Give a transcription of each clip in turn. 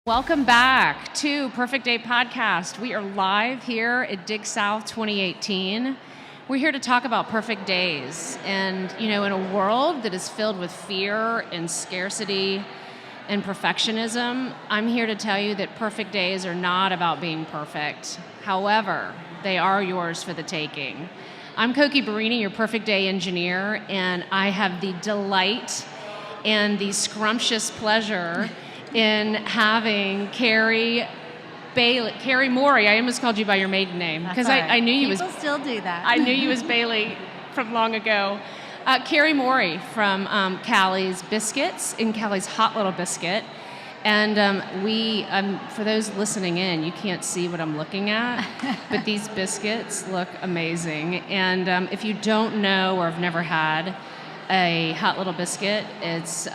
Welcome back to Perfect Day Podcast. We are live here at Dig South 2018. We're here to talk about perfect days. And, in a world that is filled with fear and scarcity and perfectionism, I'm here to tell you that perfect days are not about being perfect. However, they are yours for the taking. I'm Cokie, your perfect day engineer, and I have the delight and the scrumptious pleasure in having Carrie Morey. I almost called you by your maiden name because I knew you People still do that. I knew you as Bailey from long ago. Carrie Morey from Callie's Biscuits and Callie's Hot Little Biscuit. And for those listening in, you can't see what I'm looking at, but these biscuits look amazing. And if you don't know or have never had a Hot Little Biscuit, it's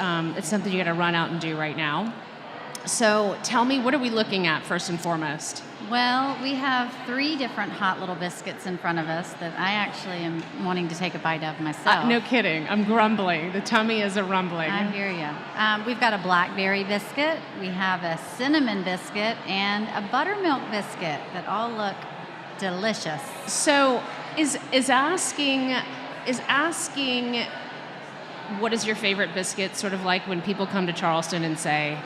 something you got to run out and do right now. So tell me, what are we looking at first and foremost? Well, we have 3 different Hot Little Biscuits in front of us that I actually am wanting to take a bite of myself. No kidding. I'm grumbling. The tummy is a rumbling. I hear you. We've got a blackberry biscuit, we have a cinnamon biscuit, and a buttermilk biscuit that all look delicious. So is asking what is your favorite biscuit sort of like when people come to Charleston and say,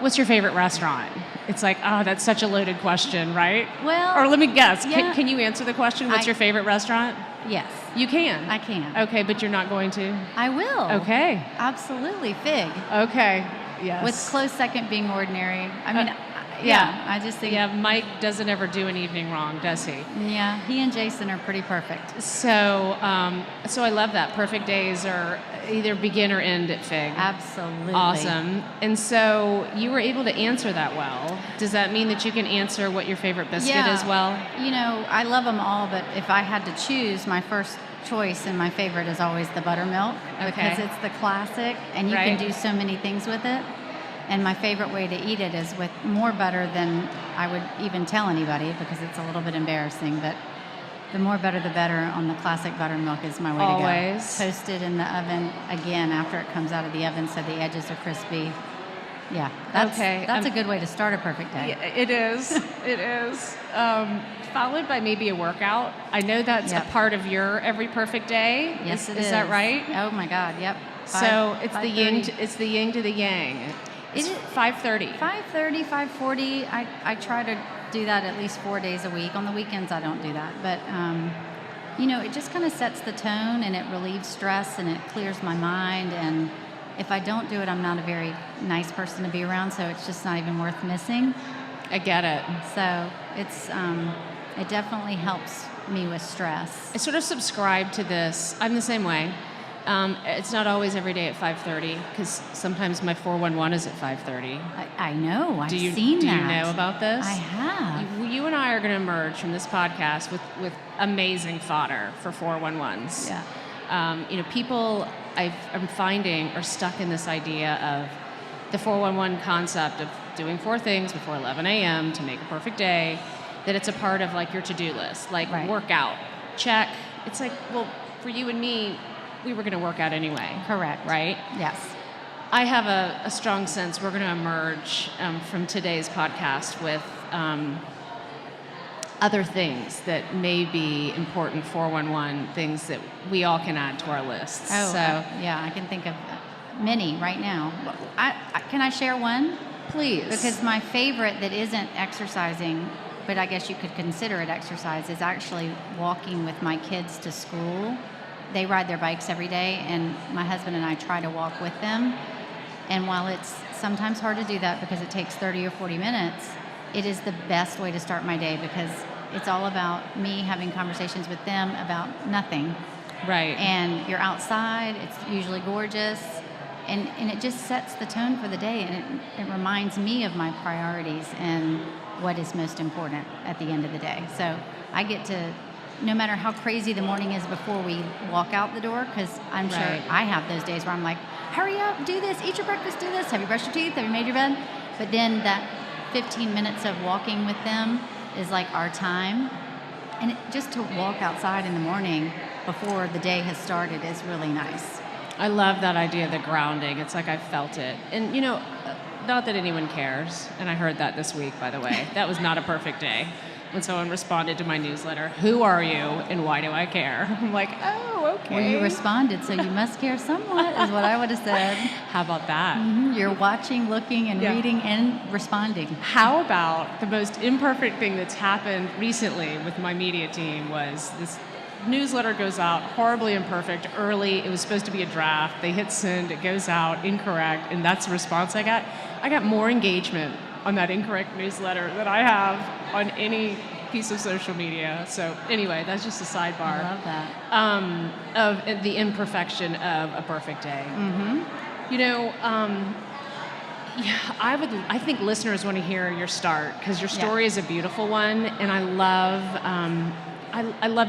what's your favorite restaurant? It's like, oh, that's such a loaded question, right? Well, or let me guess. Yeah. Can you answer the question? What's your favorite restaurant? Yes. You can? I can. Okay, but you're not going to? I will. Okay. Absolutely. Fig. Okay. Yes. With close second being ordinary. I mean, yeah, I just think... Yeah, Mike doesn't ever do an evening wrong, does he? Yeah, he and Jason are pretty perfect. So I love that. Perfect days are either begin or end at Fig. Absolutely. Awesome. And so you were able to answer that well. Does that mean that you can answer what your favorite biscuit is well? I love them all, but if I had to choose, my first choice and my favorite is always the buttermilk because it's the classic and you can do so many things with it. And my favorite way to eat it is with more butter than I would even tell anybody because it's a little bit embarrassing. But the more butter, the better on the classic buttermilk is my way to go. Always. Toasted in the oven again after it comes out of the oven so the edges are crispy. Yeah, that's a good way to start a perfect day. Yeah, it is. It is. Followed by maybe a workout. I know that's a part of your every perfect day. Yes, it is. Is that right? Oh my God, yep. So it's the yin to the yang. It's 5:30. 5:30, 5:40. I try to do that at least 4 days a week. On the weekends, I don't do that. But, it just kind of sets the tone and it relieves stress and it clears my mind. And if I don't do it, I'm not a very nice person to be around, so it's just not even worth missing. I get it. So it's it definitely helps me with stress. I sort of subscribe to this. I'm the same way. It's not always every day at 5:30 because sometimes my 411 is at 5:30. I know. I've seen that. Do you know about this? I have. You and I are going to emerge from this podcast with amazing fodder for 411s. Yeah. People I'm finding are stuck in this idea of the 411 concept of doing 4 things before 11 a.m. to make a perfect day, that it's a part of like your to-do list, like workout, check. It's like, well, for you and me, we were going to work out anyway. Correct. Right? Yes. I have a strong sense we're going to emerge from today's podcast with other things that may be important 411 things that we all can add to our lists. Oh, yeah, I can think of many right now. Can I share one? Please. Because my favorite that isn't exercising, but I guess you could consider it exercise, is actually walking with my kids to school. They ride their bikes every day, and my husband and I try to walk with them. And while it's sometimes hard to do that because it takes 30 or 40 minutes, it is the best way to start my day because it's all about me having conversations with them about nothing. Right. And you're outside, it's usually gorgeous, and it just sets the tone for the day, and it reminds me of my priorities and what is most important at the end of the day. So I get to, no matter how crazy the morning is before we walk out the door, because I'm sure I have those days where I'm like, hurry up, do this, eat your breakfast, do this, have you brushed your teeth, have you made your bed? But then that 15 minutes of walking with them is like our time. And just to walk outside in the morning before the day has started is really nice. I love that idea of the grounding. It's like I felt it. And, not that anyone cares, and I heard that this week, by the way. That was not a perfect day when someone responded to my newsletter. Who are you and why do I care? I'm like, oh, okay. Well, you responded, so you must care somewhat, is what I would have said. How about that? Mm-hmm. You're watching, looking, and reading and responding. How about the most imperfect thing that's happened recently with my media team was this newsletter goes out horribly imperfect early. It was supposed to be a draft. They hit send. It goes out incorrect, and that's the response I got. I got more engagement on that incorrect newsletter than I have on any piece of social media. So anyway, that's just a sidebar. I love that. Of the imperfection of a perfect day. Mm-hmm. You know, I think listeners want to hear your start because your story is a beautiful one, and I love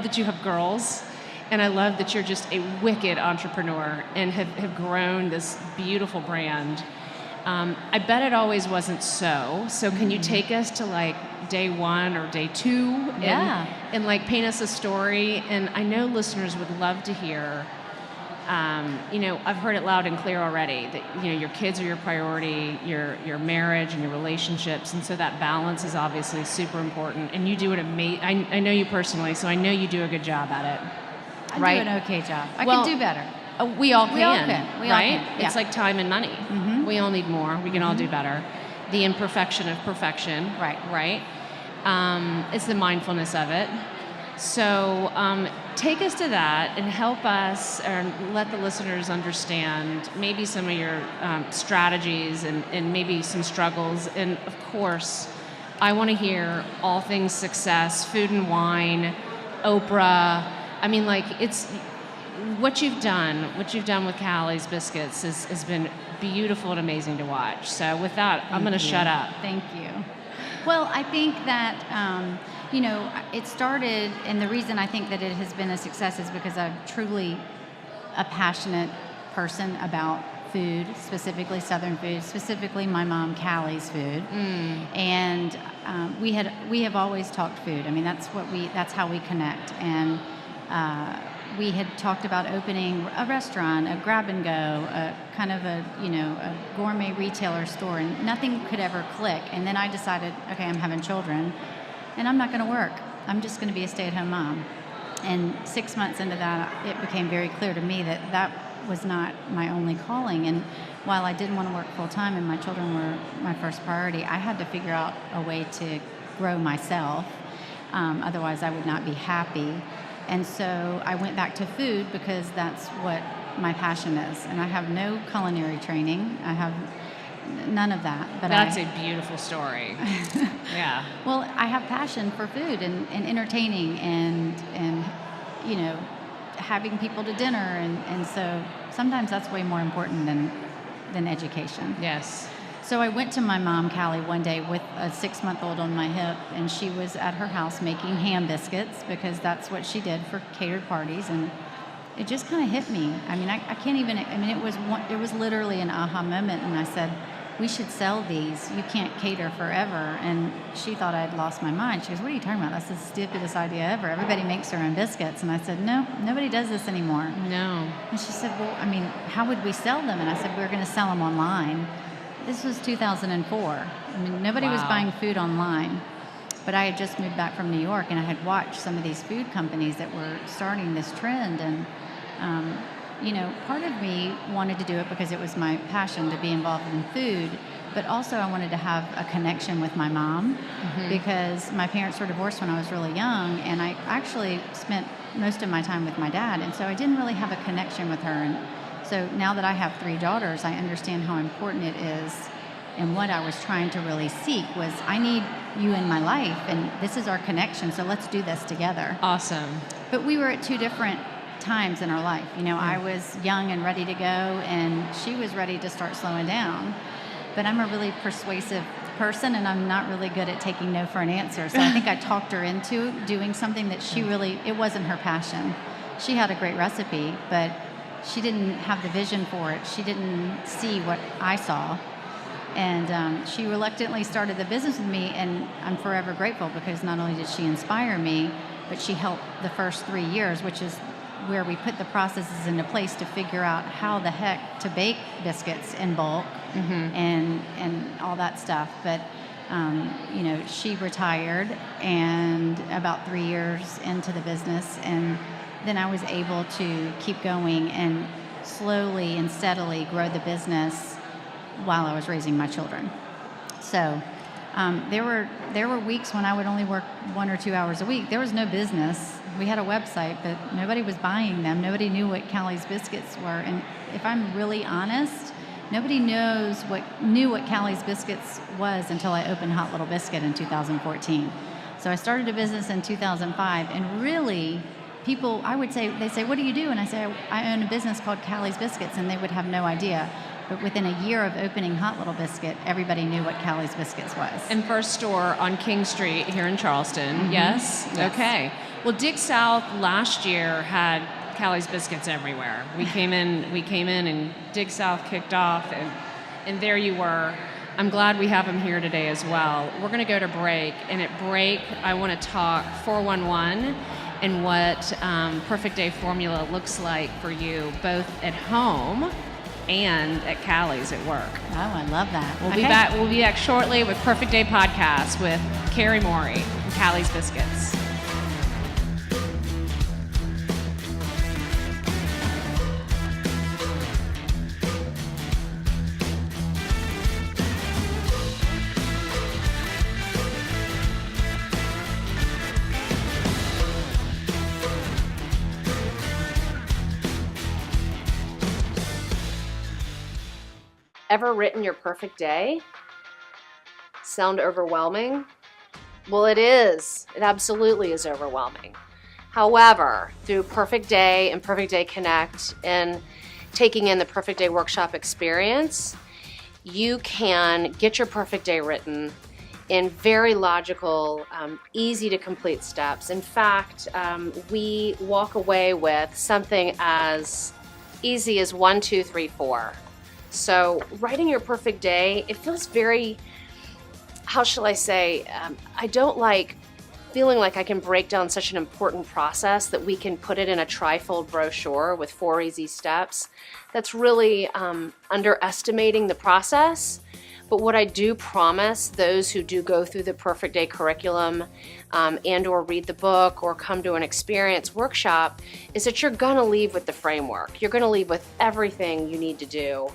that you have girls, and I love that you're just a wicked entrepreneur and have grown this beautiful brand. I bet it always wasn't so. So can you take us to like day one or day two and like paint us a story? And I know listeners would love to hear, I've heard it loud and clear already that, your kids are your priority, your marriage and your relationships. And so that balance is obviously super important. And you do it I know you personally, so I know you do a good job at it. I do an okay job. I can do better. We all can. We all can. Yeah. It's like time and money. Mm-hmm. We all need more. We can all do better. The imperfection of perfection. Right. It's the mindfulness of it. So take us to that and help us and let the listeners understand maybe some of your strategies and maybe some struggles. And of course, I want to hear all things success, food and wine, Oprah. I mean, like it's what you've done with Callie's Biscuits has been beautiful and amazing to watch. So with that, I'm going to shut up. Thank you. Well, I think that, it started, and the reason I think that it has been a success is because I'm truly a passionate person about food, specifically Southern food, specifically my mom Callie's food. And we have always talked food. I mean, that's how we connect. And we had talked about opening a restaurant, a grab and go, a kind of a gourmet retailer store, and nothing could ever click. And then I decided, okay, I'm having children, and I'm not going to work. I'm just going to be a stay-at-home mom. And 6 months into that, it became very clear to me that that was not my only calling. And while I didn't want to work full-time and my children were my first priority, I had to figure out a way to grow myself. Otherwise, I would not be happy. And so I went back to food because that's what my passion is. And I have no culinary training. I have none of that. But that's a beautiful story. Yeah. Well, I have passion for food and entertaining and having people to dinner. And so sometimes that's way more important than education. Yes. So I went to my mom, Callie, one day with a 6-month-old on my hip, and she was at her house making ham biscuits because that's what she did for catered parties, and it just kind of hit me. I mean, I can't even, it was literally an aha moment, and I said, we should sell these. You can't cater forever. And she thought I'd lost my mind. She goes, what are you talking about? That's the stupidest idea ever. Everybody makes their own biscuits. And I said, no, nobody does this anymore. No. And she said, well, I mean, how would we sell them? And I said, we're going to sell them online. This was 2004. I mean, nobody was buying food online. But I had just moved back from New York, and I had watched some of these food companies that were starting this trend. And, part of me wanted to do it because it was my passion to be involved in food. But also I wanted to have a connection with my mom because my parents were divorced when I was really young. And I actually spent most of my time with my dad. And so I didn't really have a connection with her. And so now that I have 3 daughters, I understand how important it is. And what I was trying to really seek was, I need you in my life, and this is our connection, so let's do this together. Awesome. But we were at 2 different times in our life. I was young and ready to go, and she was ready to start slowing down. But I'm a really persuasive person, and I'm not really good at taking no for an answer. So I think I talked her into doing something that it wasn't her passion. She had a great recipe, but she didn't have the vision for it. She didn't see what I saw. And she reluctantly started the business with me, and I'm forever grateful because not only did she inspire me, but she helped the first 3 years, which is where we put the processes into place to figure out how the heck to bake biscuits in bulk and all that stuff. But she retired, and about 3 years into the business, and then I was able to keep going and slowly and steadily grow the business while I was raising my children. So there were weeks when I would only work 1 or 2 hours a week. There was no business. We had a website, but nobody was buying them. Nobody knew what Callie's Biscuits were. And if I'm really honest, nobody knew what Callie's Biscuits was until I opened Hot Little Biscuit in 2014. So I started a business in 2005, and really, people, they'd say, what do you do? And I say, I own a business called Callie's Biscuits, and they would have no idea. But within a year of opening Hot Little Biscuit, everybody knew what Callie's Biscuits was. And first store on King Street here in Charleston, yes? Okay. Well, Dig South last year had Callie's Biscuits everywhere. We came in and Dig South kicked off, and there you were. I'm glad we have them here today as well. We're going to go to break, and at break, I want to talk 411 and what Perfect Day formula looks like for you, both at home and at Callie's at work. Oh, I love that. We'll be back shortly with Perfect Day Podcast with Carrie Morey from Callie's Biscuits. Ever written your perfect day? Sound overwhelming? Well, it is. It absolutely is overwhelming. However, through Perfect Day and Perfect Day Connect and taking in the Perfect Day Workshop experience, you can get your perfect day written in very logical, easy to complete steps. In fact, we walk away with something as easy as 1, 2, 3, 4. So writing your perfect day, it feels very, how shall I say, I don't like feeling like I can break down such an important process that we can put it in a trifold brochure with 4 easy steps. That's really underestimating the process. But what I do promise those who do go through the Perfect Day curriculum and or read the book or come to an experience workshop is that you're gonna leave with the framework. You're gonna leave with everything you need to do.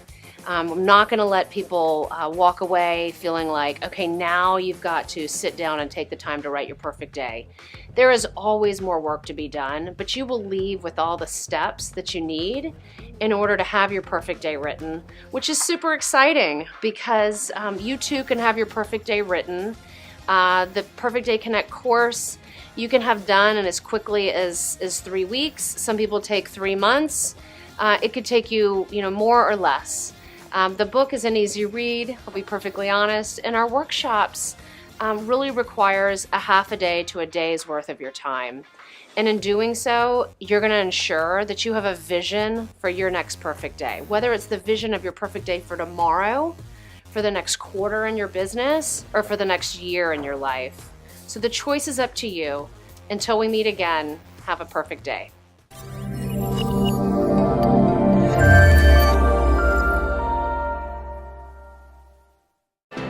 I'm not going to let people walk away feeling like, okay, now you've got to sit down and take the time to write your perfect day. There is always more work to be done, but you will leave with all the steps that you need in order to have your perfect day written, which is super exciting because you too can have your perfect day written. The Perfect Day Connect course you can have done in as quickly as 3 weeks. Some people take 3 months. It could take you, more or less. The book is an easy read, I'll be perfectly honest, and our workshops really requires a half a day to a day's worth of your time. And in doing so, you're going to ensure that you have a vision for your next perfect day, whether it's the vision of your perfect day for tomorrow, for the next quarter in your business, or for the next year in your life. So the choice is up to you. Until we meet again, have a perfect day.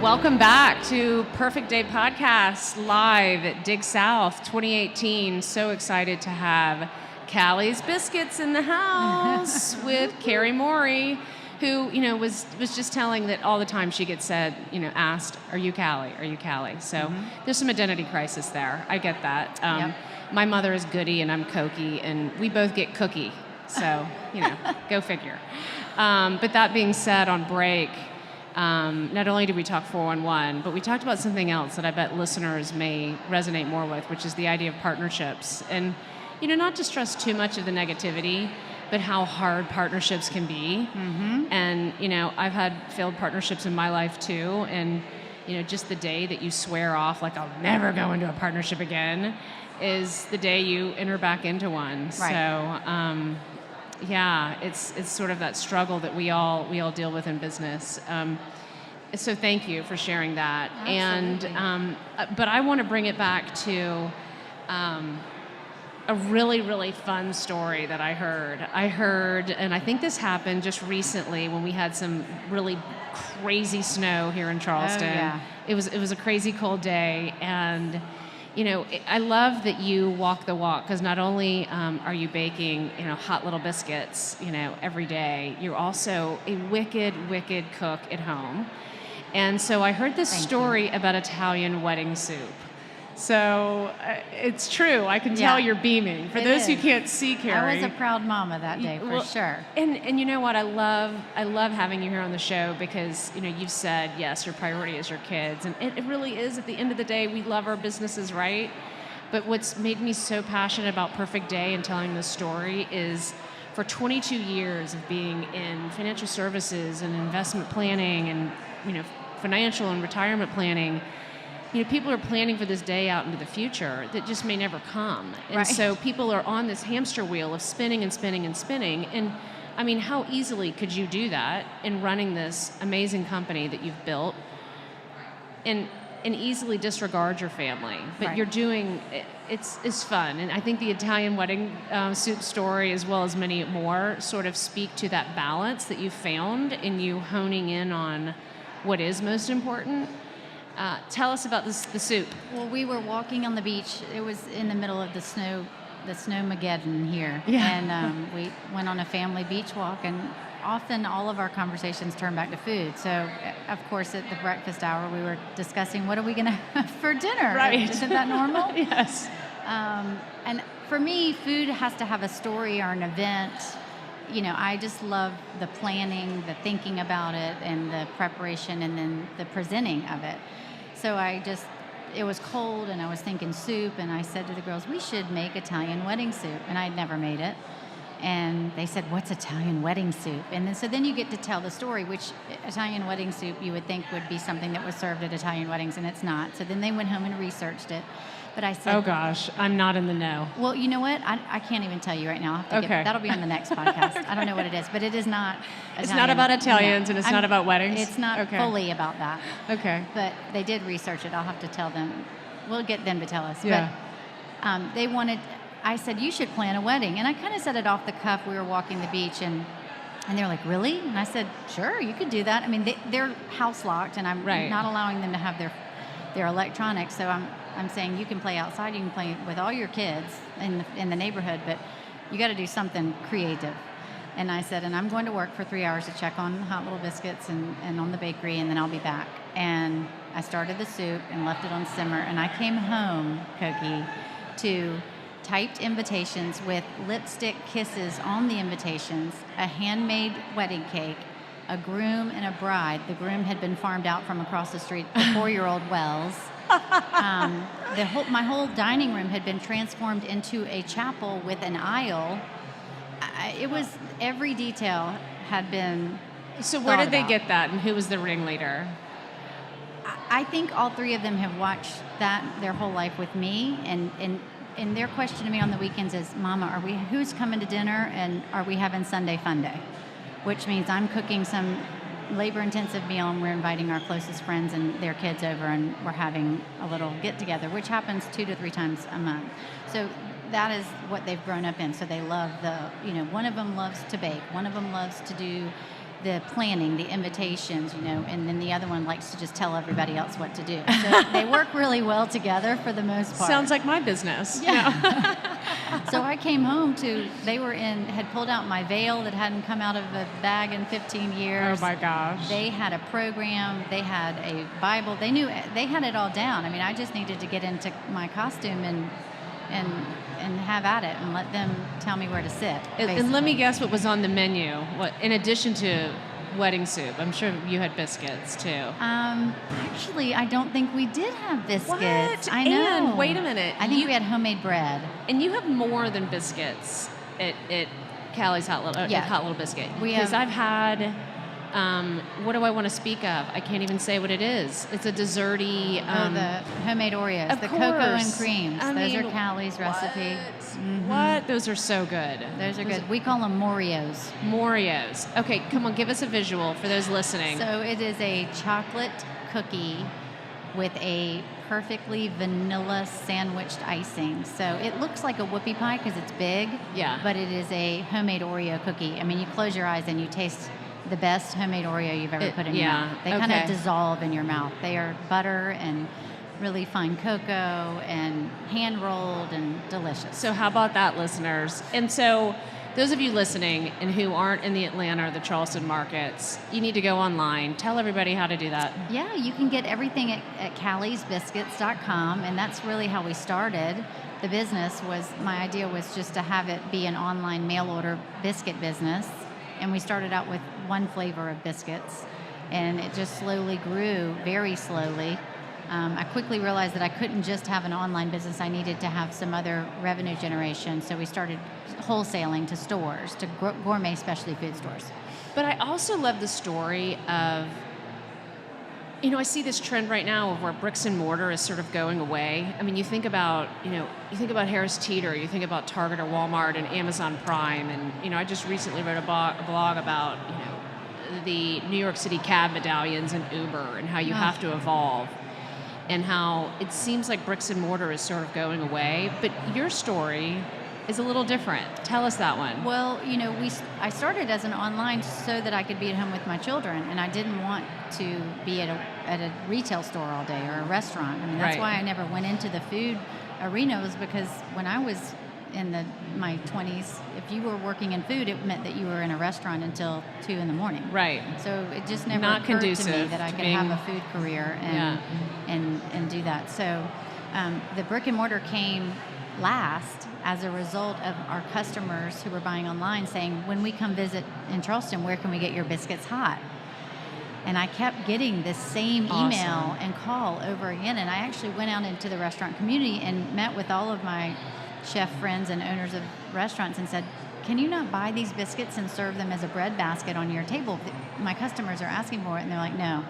Welcome back to Perfect Day Podcast live at Dig South 2018. So excited to have Callie's Biscuits in the house with Carrie Morey, who, was just telling that all the time she gets asked, are you Callie? Are you Callie? So there's some identity crisis there. I get that. Yep. My mother is Goody and I'm Cokie, and we both get Cookie. So, go figure. But that being said, on break, not only did we talk 411, but we talked about something else that I bet listeners may resonate more with, which is the idea of partnerships. And, not to stress too much of the negativity, but how hard partnerships can be. Mm-hmm. And, I've had failed partnerships in my life too. And, just the day that you swear off, like, I'll never go into a partnership again, is the day you enter back into one. Right. So, yeah, it's sort of that struggle that we all deal with in business. So thank you for sharing that. Absolutely. And but I want to bring it back to a really, really fun story that I heard, and I think this happened just recently when we had some really crazy snow here in Charleston. Oh, yeah. It was a crazy cold day, and I love that you walk the walk, because not only are you baking, hot little biscuits, every day, you're also a wicked, wicked cook at home. And so I heard this story about Italian wedding soup. So it's true. I can tell you're beaming. For those who can't see, Carrie, I was a proud mama that day, for sure. And you know what? I love having you here on the show, because you've said yes, your priority is your kids, and it really is. At the end of the day, we love our businesses, right? But what's made me so passionate about Perfect Day and telling this story is, for 22 years of being in financial services and investment planning and financial and retirement planning, people are planning for this day out into the future that just may never come. And so people are on this hamster wheel of spinning and spinning and spinning. And I mean, how easily could you do that in running this amazing company that you've built and easily disregard your family? But you're doing, it's fun. And I think the Italian wedding soup story, as well as many more, sort of speak to that balance that you found in you honing in on what is most important. Tell us about the soup. Well, we were walking on the beach. It was in the middle of the snowmageddon here. Yeah. And we went on a family beach walk, and often all of our conversations turn back to food. So, of course, at the breakfast hour, we were discussing, what are we going to have for dinner? Right. Isn't that normal? Yes. And for me, food has to have a story or an event. I just love the planning, the thinking about it, and the preparation, and then the presenting of it. So it was cold, and I was thinking soup, and I said to the girls, we should make Italian wedding soup. And I'd never made it. And they said, what's Italian wedding soup? And then you get to tell the story, which Italian wedding soup you would think would be something that was served at Italian weddings, and it's not. So then they went home and researched it. But I said, oh gosh, I'm not in the know. Well, you know what? I can't even tell you right now. I'll have to that'll be on the next podcast. I don't know what it is, but it is not Italian. It's not about Italians, and it's not about weddings? It's not fully about that. Okay. But they did research it. I'll have to tell them. We'll get them to tell us. Yeah. But I said, you should plan a wedding. And I kind of said it off the cuff. We were walking the beach, and they're like, really? And I said, sure, you could do that. I mean, they're house locked, and I'm not allowing them to have their electronics. So I'm saying, you can play outside, you can play with all your kids in the neighborhood, but you got to do something creative. And I said, and I'm going to work for 3 hours to check on Hot Little Biscuits and on the bakery, and then I'll be back. And I started the soup and left it on simmer, and I came home, Cokie, to typed invitations with lipstick kisses on the invitations, a handmade wedding cake, a groom and a bride. The groom had been farmed out from across the street, the 4-year-old Wells. My whole dining room had been transformed into a chapel with an aisle. It was, every detail had been. So where did they get that, and who was the ringleader? I think all three of them have watched that their whole life with me, and their question to me on the weekends is, Mama, who's coming to dinner, and are we having Sunday fun day? Which means I'm cooking some labor-intensive meal, and we're inviting our closest friends and their kids over, and we're having a little get-together, which happens 2 to 3 times a month. So that is what they've grown up in. So they love one of them loves to bake, one of them loves to do the planning, the invitations, and then the other one likes to just tell everybody else what to do. So they work really well together for the most part. Sounds like my business. Yeah. So I came home had pulled out my veil that hadn't come out of a bag in 15 years. Oh my gosh. They had a program, they had a Bible, they had it all down. I mean, I just needed to get into my costume and have at it and let them tell me where to sit. And let me guess what was on the menu. What, in addition to wedding soup, I'm sure you had biscuits too. Actually, I don't think we did have biscuits. What? I know. And wait a minute. I think we had homemade bread. And you have more than biscuits at Callie's Hot Little Biscuit. Because I've had. What do I want to speak of? I can't even say what it is. It's a desserty. The homemade Oreos, the course. cocoa and creams. Those are Callie's recipe. Mm-hmm. What? Those are so good. Those are good. We call them Morios. Morios. Okay, come on, give us a visual for those listening. So it is a chocolate cookie with a perfectly vanilla sandwiched icing. So it looks like a whoopie pie because it's big, Yeah. but it is a homemade Oreo cookie. I mean, you close your eyes and you taste the best homemade Oreo you've ever put in your mouth. They kind of dissolve in your mouth. They are butter and really fine cocoa and hand rolled and delicious. So how about that, listeners? And so those of you listening and who aren't in the Atlanta or the Charleston markets, you need to go online. Tell everybody how to do that. Yeah, you can get everything at calliesbiscuits.com, and that's really how we started. The business my idea was just to have it be an online mail order biscuit business. And we started out with one flavor of biscuits, and it just slowly grew, very slowly. I quickly realized that I couldn't just have an online business. I needed to have some other revenue generation. So we started wholesaling to stores, to gourmet specialty food stores. But I also love the story of, I see this trend right now of where bricks and mortar is sort of going away. I mean, you think about Harris Teeter, you think about Target or Walmart and Amazon Prime. And, I just recently wrote a blog about, the New York City cab medallions and Uber and how you have to evolve. And how it seems like bricks and mortar is sort of going away. But your story is a little different. Tell us that one. Well, I started as an online so that I could be at home with my children, and I didn't want to be at a retail store all day or a restaurant. I mean, that's why I never went into the food arena, was because when I was in my 20s, if you were working in food, it meant that you were in a restaurant until 2 in the morning. Right. So it just never Not occurred to me conducive that I to could being- have a food career and do that. So the brick and mortar came last as a result of our customers who were buying online saying, when we come visit in Charleston, where can we get your biscuits hot? And I kept getting this same email and call over again. And I actually went out into the restaurant community and met with all of my chef friends and owners of restaurants and said, can you not buy these biscuits and serve them as a bread basket on your table? My customers are asking for it. And they're like, no,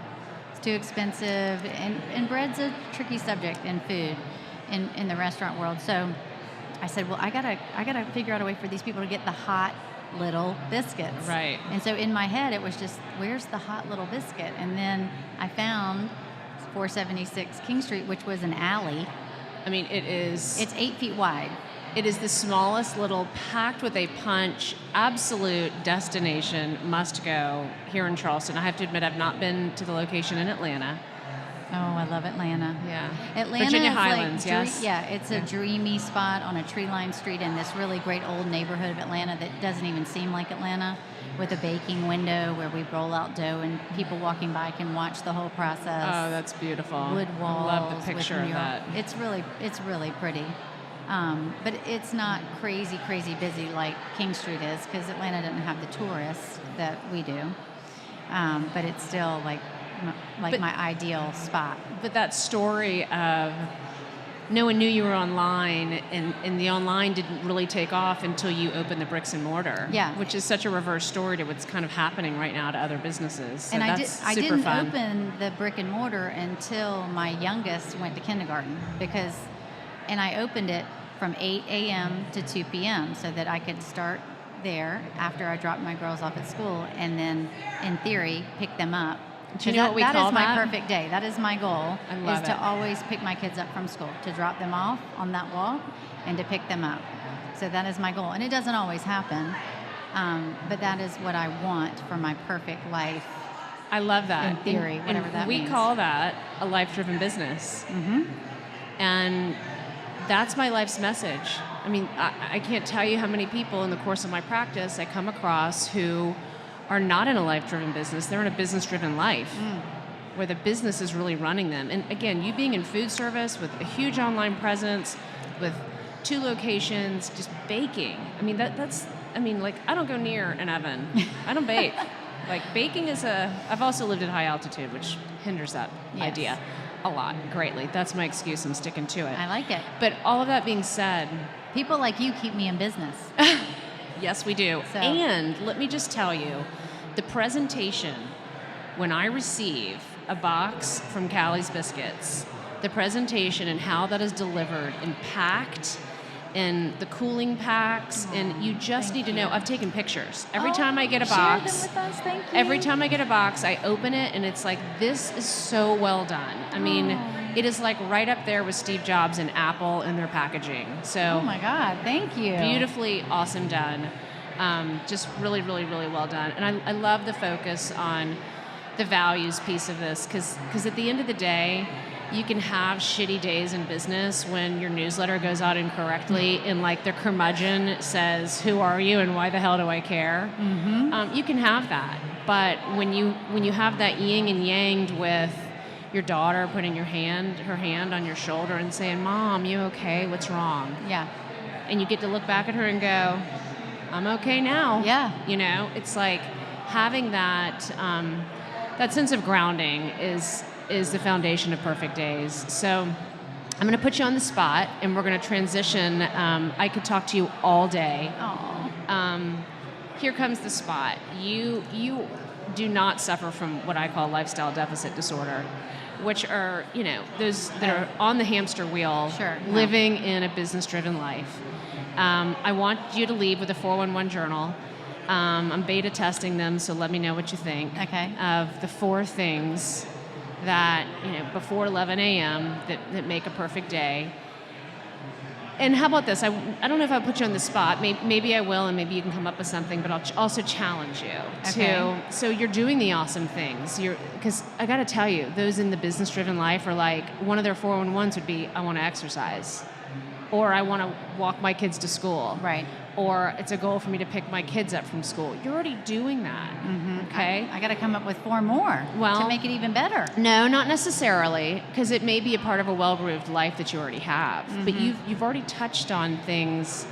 it's too expensive. And bread's a tricky subject in food in the restaurant world. So I said, well, I gotta figure out a way for these people to get the Hot Little Biscuits. Right. And so in my head, it was just, where's the Hot Little Biscuit? And then I found 476 King Street, which was an alley. I mean, it's 8 feet wide. It is the smallest little, packed with a punch, absolute destination, must go here in Charleston. I have to admit, I've not been to the location in Atlanta. Oh, I love Atlanta. Yeah. Atlanta Virginia is Highlands, yes. Yeah, it's a dreamy spot on a tree-lined street in this really great old neighborhood of Atlanta that doesn't even seem like Atlanta, with a baking window where we roll out dough and people walking by can watch the whole process. Oh, that's beautiful. Wood walls. I love the picture of that. It's really pretty. But it's not crazy busy like King Street is, because Atlanta doesn't have the tourists that we do. But it's still like my ideal spot. But that story of no one knew you were online, and the online didn't really take off until you opened the bricks and mortar. Yeah. Which is such a reverse story to what's kind of happening right now to other businesses. So And I didn't fun. open the brick and mortar until my youngest went to kindergarten, and I opened it from 8 a.m. to 2 p.m. so that I could start there after I dropped my girls off at school, and then in theory pick them up. Do you know what we call that is my that? perfect day. That is my goal. I love is to it. always pick my kids up from school, to drop them off on that walk, and to pick them up. So that is my goal, and it doesn't always happen, but that is what I want for my perfect life. I love that. In theory, And whatever that we means. call that a life-driven business. Mm-hmm. And that's my life's message. I mean, I can't tell you how many people in the course of my practice I come across who are not in a life-driven business. They're in a business-driven life where the business is really running them. And again, you being in food service with a huge online presence, with 2 locations, just baking. I mean, I don't go near an oven. I don't bake. Like, baking is I've also lived at high altitude, which hinders that idea a lot, greatly. That's my excuse. I'm sticking to it. I like it. But all of that being said, People like you keep me in business. yes, we do. So. And let me just tell you, the presentation, when I receive a box from Callie's Biscuits, the presentation and how that is delivered and packed and the cooling packs, and you just need to know. I've taken pictures. Every time I get a share box, them with us. Thank you. every time I get a box, I open it, and it's like, this is so well done. I mean, it is like right up there with Steve Jobs and Apple in their packaging. So, oh my God, thank you. beautifully awesome done. Just really, really, really well done. And I love the focus on the values piece of this, because at the end of the day, you can have shitty days in business when your newsletter goes out incorrectly and like the curmudgeon says, "Who are you and why the hell do I care?" You can have that, but when you have that yin and yang with your daughter putting her hand on your shoulder and saying, "Mom, you okay? What's wrong?" Yeah. And you get to look back at her and go, "I'm okay now." Yeah. You know, it's like having that that sense of grounding is the foundation of perfect days. So I'm going to put you on the spot, and we're going to transition. I could talk to you all day. Here comes the spot. You do not suffer from what I call lifestyle deficit disorder, which are, those that are on the hamster wheel, living in a business-driven life. I want you to leave with a 411 journal. I'm beta testing them, so let me know what you think. Okay. Of the 4 things that, before 11 a.m. that make a perfect day. And how about this? I don't know if I'll put you on the spot. Maybe I will, and maybe you can come up with something, but I'll also challenge you to. So you're doing the awesome things. Because I got to tell you, those in the business-driven life are like, one of their 411s would be, I want to exercise. Or I want to walk my kids to school. Right. Or it's a goal for me to pick my kids up from school. You're already doing that, okay? I got to come up with 4 more to make it even better. No, not necessarily, because it may be a part of a well-grooved life that you already have. But you've already touched on things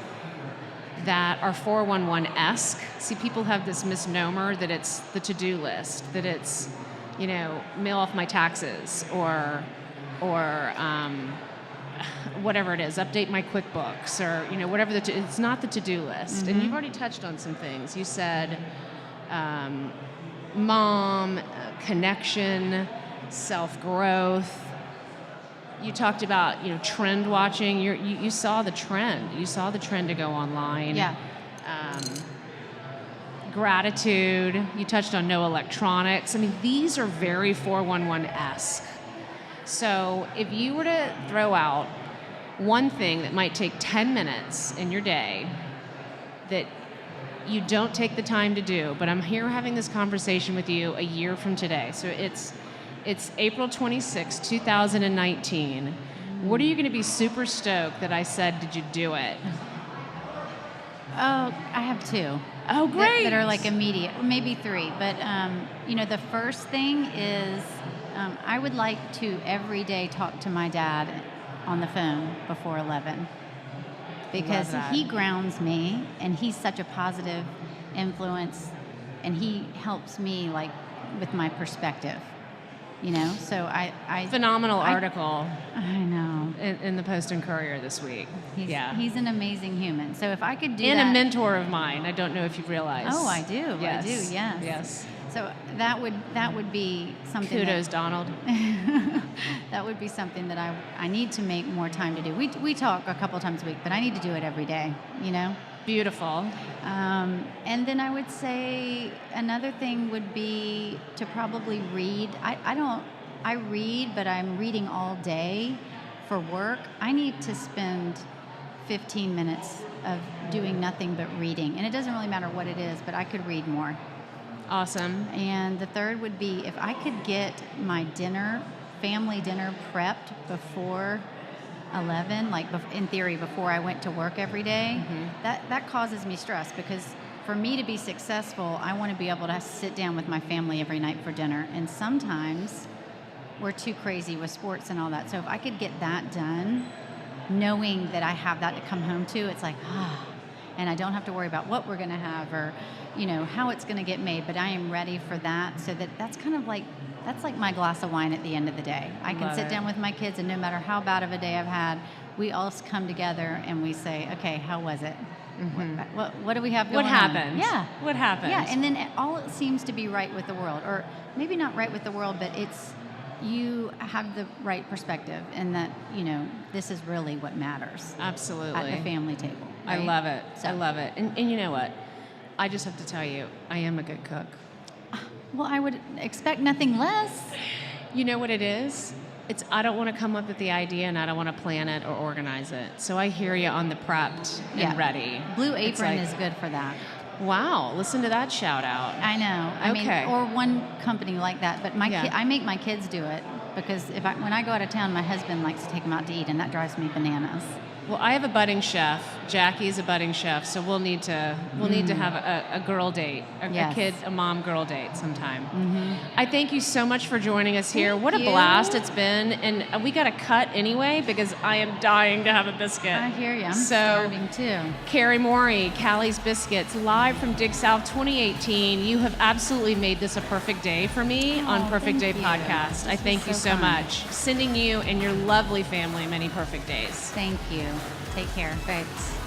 that are 411-esque. See, people have this misnomer that it's the to-do list, that it's, mail off my taxes, or whatever it is, update my QuickBooks, or whatever it's not the to-do list. And you've already touched on some things. You said mom, connection, self-growth. You talked about trend watching. You saw the trend. You saw the trend to go online. Yeah. Gratitude. You touched on no electronics. I mean, these are very 411-esque. So if you were to throw out one thing that might take 10 minutes in your day that you don't take the time to do, but I'm here having this conversation with you a year from today. So it's April 26, 2019. What are you going to be super stoked that I said, did you do it? Oh, I have 2. Oh, great. That are like immediate, maybe 3. But, the first thing is I would like to every day talk to my dad on the phone before 11, because he grounds me, and he's such a positive influence, and he helps me like with my perspective, so I phenomenal article I know in the Post and Courier this week. He's an amazing human. So if I could do and that, a mentor of mine. I don't know if you realize. Oh, I do. Yes. I do. Yes. So that would be something. Kudos, Donald. That would be something that I need to make more time to do. We talk a couple times a week, but I need to do it every day. Beautiful. And then I would say another thing would be to probably read. I read, but I'm reading all day for work. I need to spend 15 minutes of doing nothing but reading. And it doesn't really matter what it is, but I could read more. Awesome. And the third would be if I could get my family dinner prepped before 11, like in theory before I went to work every day. That causes me stress, because for me to be successful, I want to be able to sit down with my family every night for dinner. And sometimes we're too crazy with sports and all that. So if I could get that done, knowing that I have that to come home to, it's like, and I don't have to worry about what we're going to have or, how it's going to get made, but I am ready for that. So that's kind of like, that's like my glass of wine at the end of the day. I can sit down with my kids, and no matter how bad of a day I've had, we all come together and we say, okay, how was it? What do we have going on? What happened? Yeah. What happened? Yeah, and then all it seems to be right with the world, or maybe not right with the world, but it's, you have the right perspective, and that this is really what matters Absolutely. at the family table. I right? love it. So- I love it. And you know what? I just have to tell you, I am a good cook. Well, I would expect nothing less. You know what it is? It's I don't want to come up with the idea and I don't want to plan it or organize it. So I hear you on the prepped and ready. Blue It's Apron like, is good for that. Wow, listen to that shout out. I know. I Okay. mean, or one company like that. But Yeah. I make my kids do it because when I go out of town, my husband likes to take them out to eat, and that drives me bananas. Well, I have a budding chef. Jackie's a budding chef, so we'll need to have a girl date, Yes. a mom girl date sometime. Mm-hmm. I thank you so much for joining us here. Thank What a you. blast it's been, and we got to cut anyway because I am dying to have a biscuit. I hear you. I'm So- starving too. Carrie Morey, Callie's Biscuits, live from Dig South 2018. You have absolutely made this a perfect day for me on Perfect Day thank you. Podcast. I This thank was you so so fun. much. Sending you and your lovely family many perfect days. Thank you. Take care. Thanks.